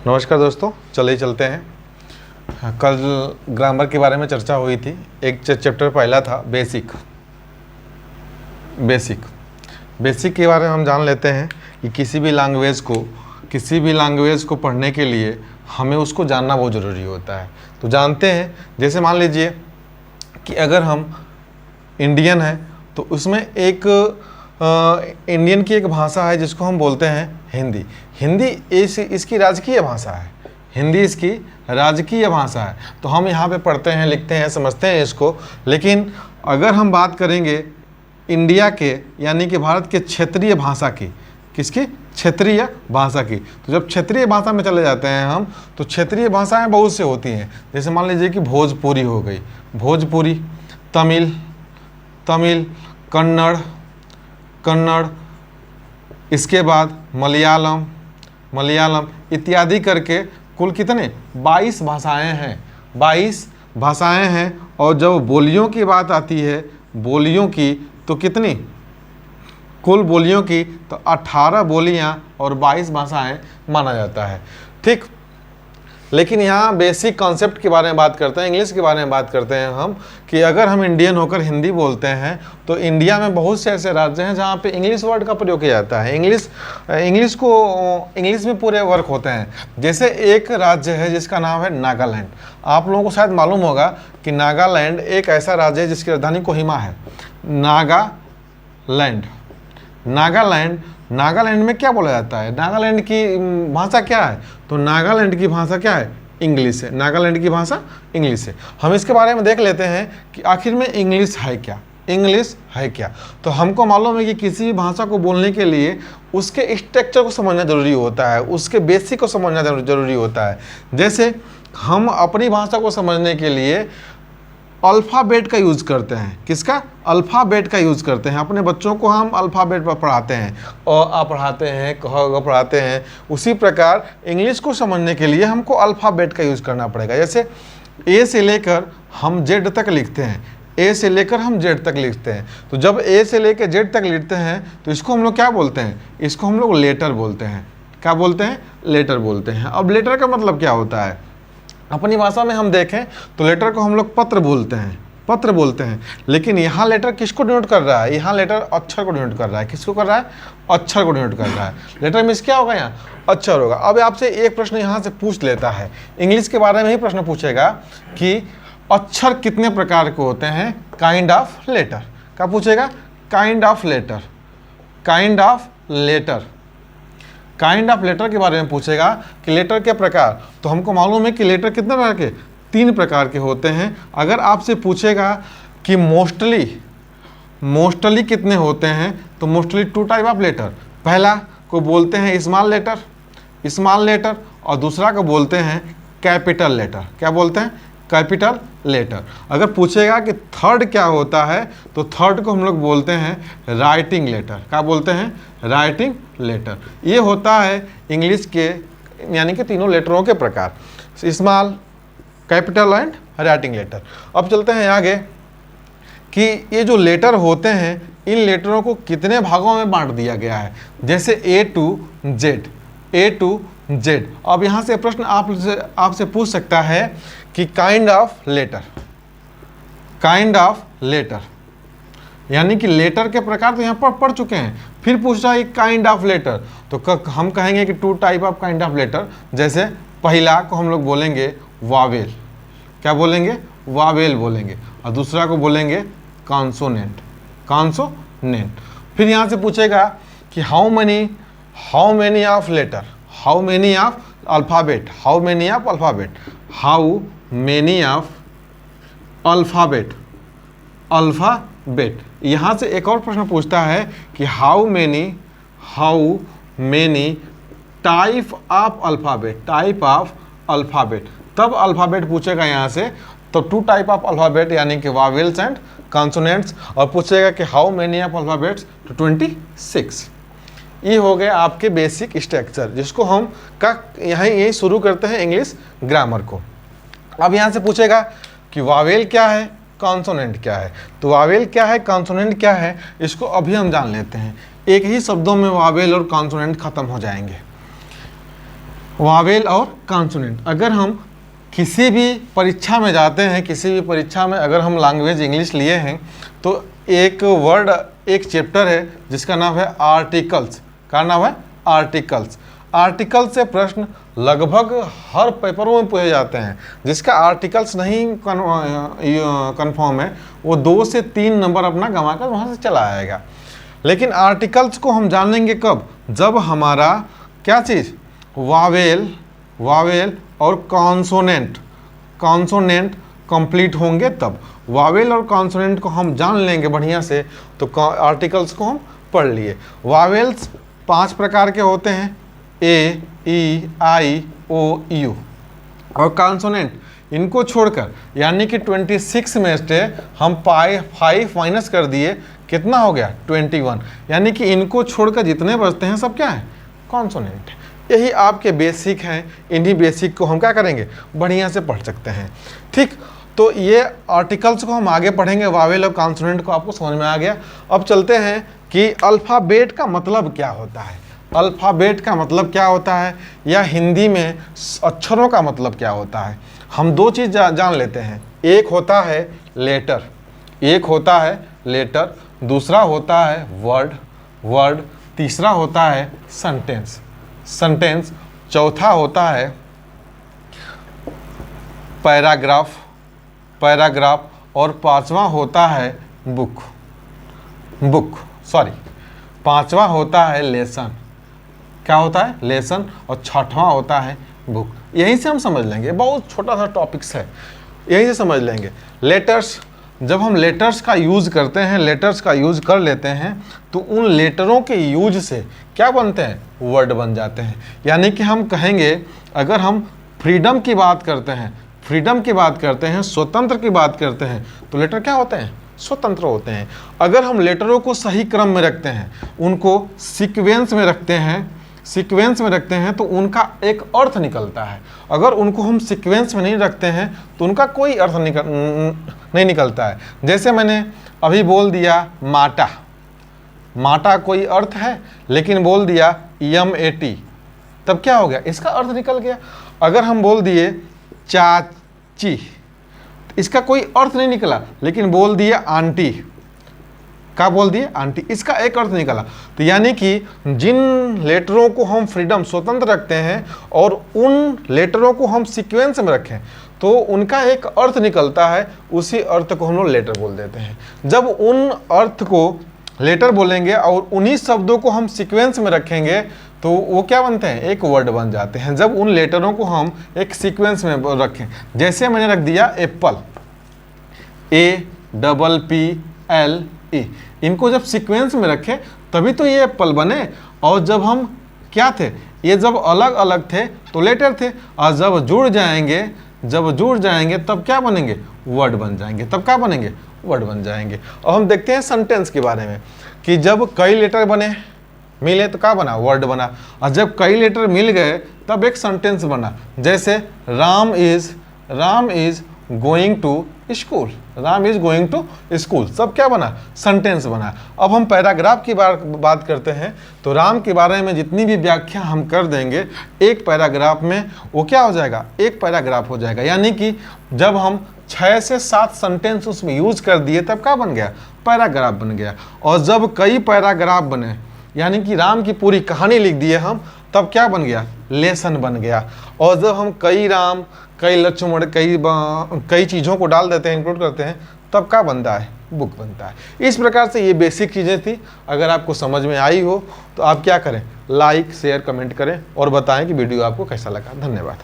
नमस्कार दोस्तों, चलिए चलते हैं। कल ग्रामर के बारे में चर्चा हुई थी। एक चैप्टर पहला था बेसिक के बारे में हम जान लेते हैं कि किसी भी लैंग्वेज को पढ़ने के लिए हमें उसको जानना बहुत ज़रूरी होता है। तो जानते हैं, जैसे मान लीजिए कि अगर हम इंडियन हैं तो उसमें एक इंडियन की एक भाषा है जिसको हम बोलते हैं हिंदी। इसकी राजकीय भाषा है। हिंदी इसकी राजकीय भाषा है। तो हम यहाँ पे पढ़ते हैं, लिखते हैं, समझते हैं इसको। लेकिन अगर हम बात करेंगे इंडिया के यानी कि भारत के क्षेत्रीय भाषा की, किसकी? क्षेत्रीय भाषा की। तो जब क्षेत्रीय भाषा में चले जाते हैं हम, तो क्षेत्रीय भाषाएं बहुत से होती हैं। जैसे मान लीजिए कि भोजपुरी हो गई, भोजपुरी, तमिल, कन्नड़, इसके बाद मलयालम इत्यादि करके कुल कितने 22 भाषाएं हैं। 22 भाषाएं हैं। और जब बोलियों की बात आती है, बोलियों की, तो कितनी? कुल बोलियों की तो 18 बोलियां और 22 भाषाएं माना जाता है। ठीक। लेकिन यहाँ बेसिक कॉन्सेप्ट के बारे में बात करते हैं, इंग्लिश के बारे में बात करते हैं हम, कि अगर हम इंडियन होकर हिंदी बोलते हैं तो इंडिया में बहुत से ऐसे राज्य हैं जहाँ पे इंग्लिश वर्ड का प्रयोग किया जाता है। इंग्लिश में पूरे वर्क होते हैं। जैसे एक राज्य है जिसका नाम है नागालैंड। आप लोगों को शायद मालूम होगा कि नागालैंड एक ऐसा राज्य है जिसकी राजधानी कोहिमा है। नागालैंड में क्या बोला जाता है? नागालैंड की भाषा क्या है? तो नागालैंड की भाषा क्या है? इंग्लिश है। नागालैंड की भाषा इंग्लिश है। हम इसके बारे में देख लेते हैं कि आखिर में इंग्लिश है क्या। तो हमको मालूम है कि किसी भी भाषा को बोलने के लिए उसके स्ट्रक्चर को समझना जरूरी होता है, उसके बेसिक को समझना जरूरी होता है। जैसे हम अपनी भाषा को समझने के लिए अल्फ़ाबेट का यूज़ करते हैं। किसका? अल्फ़ाबेट का यूज़ करते हैं। अपने बच्चों को हम अल्फ़ाबेट पर पढ़ाते हैं, अ पढ़ाते हैं, क ख पढ़ाते हैं। उसी प्रकार इंग्लिश को समझने के लिए हमको अल्फ़ाबेट का यूज़ करना पड़ेगा। जैसे ए से लेकर हम जेड तक लिखते हैं, तो जब ए से लेकर जेड तक लिखते हैं तो इसको हम लोग क्या बोलते हैं? इसको हम लोग लेटर बोलते हैं। क्या बोलते हैं? लेटर बोलते हैं। अब लेटर का मतलब क्या होता है? अपनी भाषा में हम देखें तो लेटर को हम लोग पत्र बोलते हैं। लेकिन यहाँ लेटर किसको डिनोट कर रहा है? यहाँ लेटर अक्षर को डिनोट कर रहा है। किसको कर रहा है? अक्षर को डिनोट कर रहा है। लेटर मीन्स क्या होगा? यहाँ अक्षर होगा। अब आपसे एक प्रश्न यहाँ से पूछ लेता है, इंग्लिश के बारे में ही प्रश्न पूछेगा कि अक्षर कितने प्रकार के होते हैं? Kind of letter. क्या पूछेगा? काइंड ऑफ लेटर के बारे में पूछेगा कि लेटर के प्रकार। तो हमको मालूम है कि लेटर कितने प्रकार के? 3 प्रकार के होते हैं। अगर आपसे पूछेगा कि मोस्टली कितने होते हैं, तो मोस्टली 2 टाइप ऑफ लेटर। पहला को बोलते हैं स्मॉल लेटर, और दूसरा को बोलते हैं कैपिटल लेटर। क्या बोलते हैं? Capital letter. अगर पूछेगा कि थर्ड क्या होता है, तो थर्ड को हम लोग बोलते हैं राइटिंग लेटर। क्या बोलते हैं? Writing letter. ये होता है इंग्लिश के यानी कि तीनों लेटरों के प्रकार, small, capital and writing letter. अब चलते हैं आगे कि ये जो लेटर होते हैं, इन लेटरों को कितने भागों में बांट दिया गया है। जैसे ए टू जेड। अब यहाँ से प्रश्न आपसे पूछ सकता है कि काइंड ऑफ लेटर यानी कि लेटर के प्रकार तो यहाँ पर पढ़ चुके हैं। फिर पूछ रहा है काइंड ऑफ लेटर, तो हम कहेंगे कि 2 type of kind of letter. जैसे पहला को हम लोग बोलेंगे वावेल। क्या बोलेंगे? वावेल बोलेंगे। और दूसरा को बोलेंगे कॉन्सोनेंट। फिर यहाँ से पूछेगा कि how many of letter, how many of alphabet. यहाँ से एक और प्रश्न पूछता है कि how many type of alphabet. तब अल्फ़ाबेट पूछेगा यहाँ से, तो 2 टाइप ऑफ अल्फ़ाबेट यानी कि वावेल्स एंड कॉन्सोनेंट्स। और पूछेगा कि हाउ मेनी ऑफ अल्फ़ाबेट्स, तो 26। ये हो गए आपके बेसिक स्ट्रक्चर, जिसको हम यही शुरू करते हैं इंग्लिश ग्रामर को। अब यहाँ से पूछेगा कि वावेल क्या है, कॉन्सोनेंट क्या है। तो वावेल क्या है, कॉन्सोनेंट क्या है, इसको अभी हम जान लेते हैं। एक ही शब्दों में वावेल और कॉन्सोनेंट खत्म हो जाएंगे। वावेल और कॉन्सोनेंट। अगर हम किसी भी परीक्षा में जाते हैं, किसी भी परीक्षा में अगर हम लैंग्वेज इंग्लिश लिए हैं, तो एक वर्ड, एक चैप्टर है जिसका नाम है आर्टिकल्स। क्या नाम है? आर्टिकल्स। आर्टिकल से प्रश्न लगभग हर पेपरों में पूछे जाते हैं। जिसका आर्टिकल्स नहीं कन्फर्म है वो 2 से 3 नंबर अपना गंवा कर वहाँ से चला आएगा। लेकिन आर्टिकल्स को हम जानेंगे कब? जब हमारा क्या चीज़, वावेल और कॉन्सोनेंट कंप्लीट होंगे तब। वावेल और कॉन्सोनेंट को हम जान लेंगे बढ़िया से तो आर्टिकल्स को हम पढ़ लिए। वावेल्स 5 प्रकार के होते हैं, ए, ई, आई, ओ, यू। और कॉन्सोनेंट इनको छोड़कर, यानी कि 26 में से हम 5 माइनस कर दिए, कितना हो गया? 21। यानी कि इनको छोड़कर जितने बचते हैं सब क्या है? कॉन्सोनेंट। यही आपके बेसिक हैं। इन्हीं बेसिक को हम क्या करेंगे? बढ़िया से पढ़ सकते हैं। ठीक, तो ये आर्टिकल्स को हम आगे पढ़ेंगे। वावेल और कॉन्सोनेंट को आपको समझ में आ गया। अब चलते हैं कि अल्फ़ाबेट का मतलब क्या होता है। अल्फ़ाबेट का मतलब क्या होता है, या हिंदी में अक्षरों का मतलब क्या होता है। हम 2 चीज़ जान लेते हैं। एक होता है लेटर, दूसरा होता है वर्ड, तीसरा होता है सेंटेंस, चौथा होता है पैराग्राफ और 5वां होता है पांचवा होता है लेसन। क्या होता है? लेसन। और 6वां होता है बुक। यहीं से हम समझ लेंगे, बहुत छोटा सा टॉपिक्स है, यहीं से समझ लेंगे। लेटर्स, जब हम लेटर्स का यूज़ करते हैं, लेटर्स का यूज़ कर लेते हैं, तो उन लेटरों के यूज से क्या बनते हैं? वर्ड बन जाते हैं। यानी कि हम कहेंगे, अगर हम फ्रीडम की बात करते हैं, स्वतंत्र की बात करते हैं, तो लेटर क्या होते हैं? स्वतंत्र होते हैं। अगर हम लेटरों को सही क्रम में रखते हैं, उनको सीक्वेंस में रखते हैं तो उनका एक अर्थ निकलता है। अगर उनको हम सीक्वेंस में नहीं रखते हैं तो उनका कोई अर्थ नहीं निकलता है। जैसे मैंने अभी बोल दिया माटा कोई अर्थ है, लेकिन बोल दिया MAT, तब क्या हो गया? इसका अर्थ निकल गया। अगर हम बोल दिए चाची, इसका कोई अर्थ नहीं निकला, लेकिन बोल दिया आंटी, क्या बोल दिए? आंटी, इसका एक अर्थ निकला। तो यानी कि जिन लेटरों को हम फ्रीडम, स्वतंत्र रखते हैं और उन लेटरों को हम सीक्वेंस में रखें तो उनका एक अर्थ निकलता है, उसी अर्थ को हम लोग लेटर बोल देते हैं। जब उन अर्थ को लेटर बोलेंगे और उन्हीं शब्दों को हम सीक्वेंस में रखेंगे तो वो क्या बनते हैं? एक वर्ड बन जाते हैं। जब उन लेटरों को हम एक सीक्वेंस में रखें, जैसे मैंने रख दिया एप्पल, APPLE, इनको जब सीक्वेंस में रखें तभी तो ये एप्पल बने। और जब हम क्या थे, ये जब अलग अलग थे तो लेटर थे, और जब जुड़ जाएंगे तब क्या बनेंगे? वर्ड बन जाएंगे। तब क्या बनेंगे? वर्ड बन जाएंगे। और हम देखते हैं सेंटेंस के बारे में कि जब कई लेटर मिले तो क्या बना? वर्ड बना। और जब कई लेटर मिल गए तब एक सेंटेंस बना। जैसे Ram is going to school, सब क्या बना? सेंटेंस बना। अब हम पैराग्राफ की बात करते हैं तो राम के बारे में जितनी भी व्याख्या हम कर देंगे एक पैराग्राफ में, वो क्या हो जाएगा? एक पैराग्राफ हो जाएगा। यानी कि जब हम 6 से 7 सेंटेंस उसमें यूज कर दिए तब क्या बन गया? पैराग्राफ बन गया। और जब कई पैराग्राफ बने, यानी कि राम की पूरी कहानी लिख दिए हम, तब क्या बन गया? लेसन बन गया। और जब हम कई राम, कई लक्ष्मण, कई चीज़ों को डाल देते हैं, इंक्लूड करते हैं, तब क्या बनता है? बुक बनता है। इस प्रकार से ये बेसिक चीज़ें थी। अगर आपको समझ में आई हो तो आप क्या करें? लाइक, शेयर, कमेंट करें और बताएं कि वीडियो आपको कैसा लगा। धन्यवाद।